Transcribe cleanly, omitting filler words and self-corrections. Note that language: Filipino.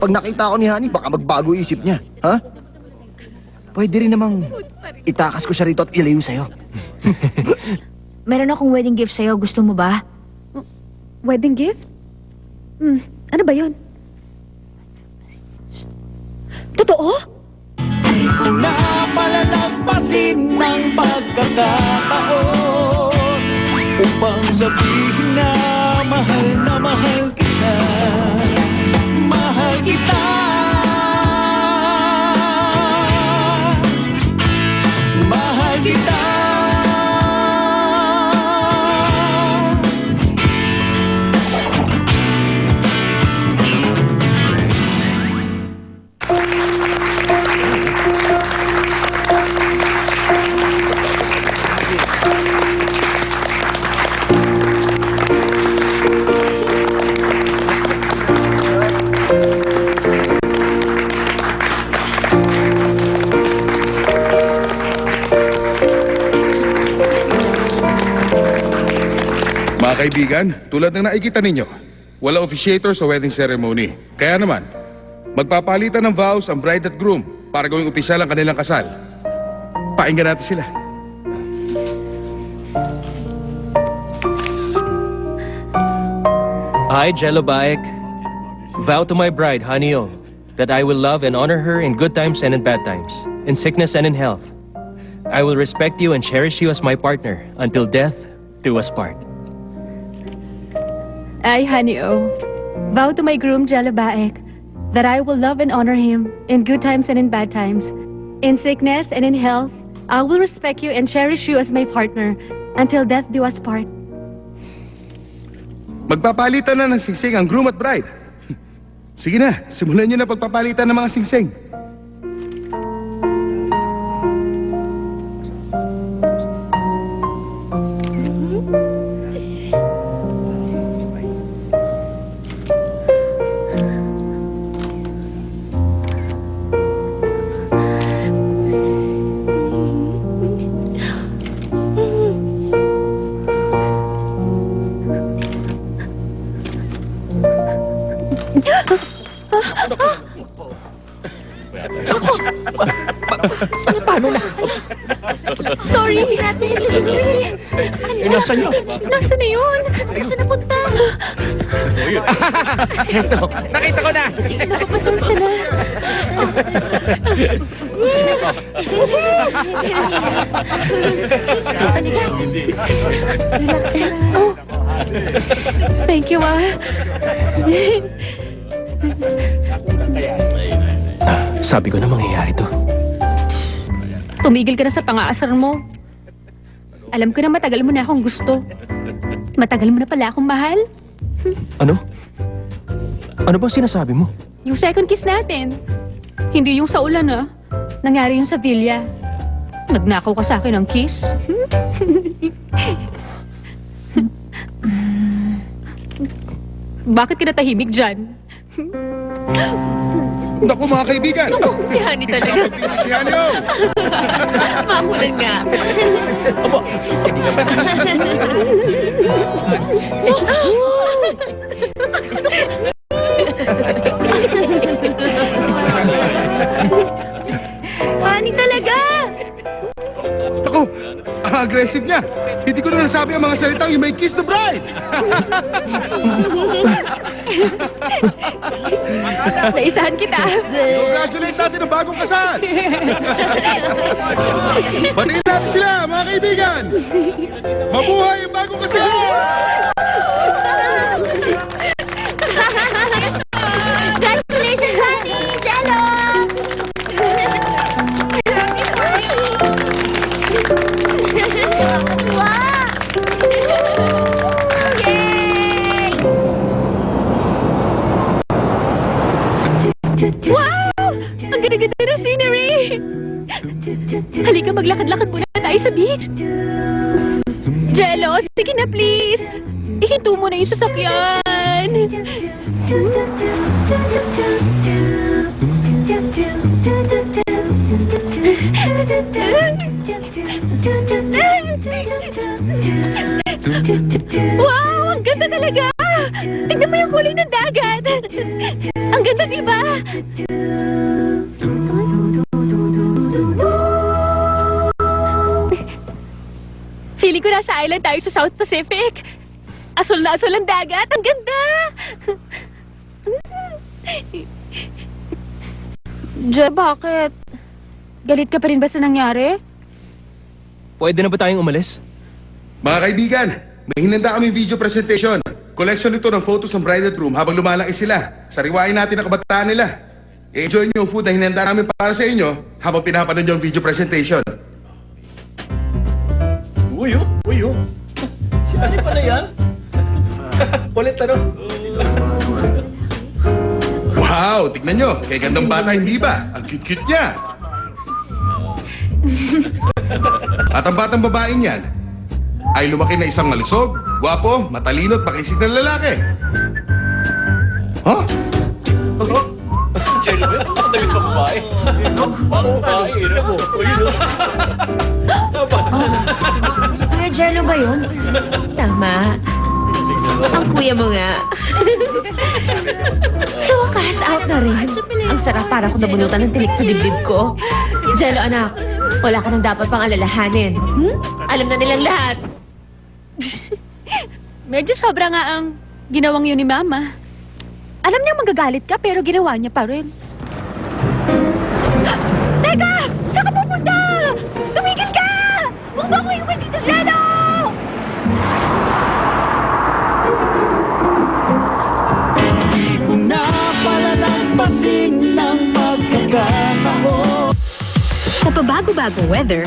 pag nakita ko ni Honey, baka magbago isip niya. Ha? Pwede rin namang itakas ko siya rito at ilayo sa'yo. Meron akong wedding gift sa'yo. Gusto mo ba? Wedding gift? Ano ba yun? Totoo? Di ko na palalagpasin ng pagkakataon upang sabihin na mahal kita. Mahal kita. Mahal kita. Mga kaibigan, tulad ng nakikita ninyo, wala officiator sa wedding ceremony. Kaya naman, magpapalitan ng vows ang bride at groom para gawing opisyal ang kanilang kasal. Pakinggan natin sila. I, Jello Baek, vow to my bride, Hanio, that I will love and honor her in good times and in bad times, in sickness and in health. I will respect you and cherish you as my partner until death do us part. I, Hanio, vow to my groom, Jalabaek, that I will love and honor him in good times and in bad times. In sickness and in health, I will respect you and cherish you as my partner until death do us part. Magpapalitan na ng singsing ang groom at bride. Sige na, simulan nyo na pagpapalitan ng mga singsing. Paano na? Sorry! Nasaan yun? Nasaan na yun? Nasaan na punta? Eto, nakita ko na! Nakapasensya na. Relax ka na. Oh. Thank you, Ma. Sabi ko na mangyayari to. Tumigil ka na sa pang-aasar mo. Alam ko na matagal mo na akong gusto. Matagal mo na pala akong mahal. Ano? Ano bang sinasabi mo? Yung second kiss natin. Hindi yung sa ulan, ah. Nangyari yung sa villa. Nagnakaw ka sa akin ng kiss. Bakit ka natahimik dyan? Naku mga kaibigan! Si Honey talaga. Si Hanyo! Mamulan nga. Honey talaga! Naku, ang aggressive niya. Hindi ko na nasabi ang mga salitang you may kiss the bride. Naisahan kita. Congratulate natin ang bagong kasal. Batiin natin sila, mga kaibigan. Mabuhay ang bagong kasal! Congratulations, honey! Jello! Wow! Yay! Wow! Ang ganda-ganda ng scenery! Halika, maglakad-lakad muna tayo sa beach. Jello, sige na please! Ihinto mo na yung sasakyan! Wow! Ang ganda talaga! Tignan mo yung kulay ng dagat! Ang ganda na, di ba? Feeling ko nasa island tayo sa South Pacific. Asul na asul ang dagat. Ang ganda! Je, bakit? Galit ka pa rin ba sa nangyari? Pwede na ba tayong umalis? Mga kaibigan, may hinanda kami video presentation. Collection ito ng photos ng bride at groom habang lumalaki sila. Sariwain natin ang kabataan nila. I-enjoy niyo yung food na hinanda namin para sa inyo habang pinapanood niyo ang video presentation. Uyo. Si Ari pala yan. Ulit Wow, tignan nyo. Kay gandang bata, hindi ba? Ang cute-cute niya. At ang batang babaeng yan ay lumaki na isang malusog, gwapo, matalino at makisig na lalaki. Huh? Jello, ang daming babae. Parang babae, Kuya Jello ba yun? Tama. Ang kuya mo nga. Sa wakas, out na rin. Ang sarap, para ko nabunutan ng tinik sa dibdib ko. Jello, anak, wala ka nang dapat pang alalahanin. Alam na nilang lahat. Medyo sobra nga ang ginawang yun ni Mama. Alam niya magagalit ka, pero ginawa niya pa rin. Teka! Saan ka pupunta? Tumigil ka! Huwag mo ako iwan dito, Jello! Di ko na palalampasin ng magkakataon. Sa pabago-bagong weather,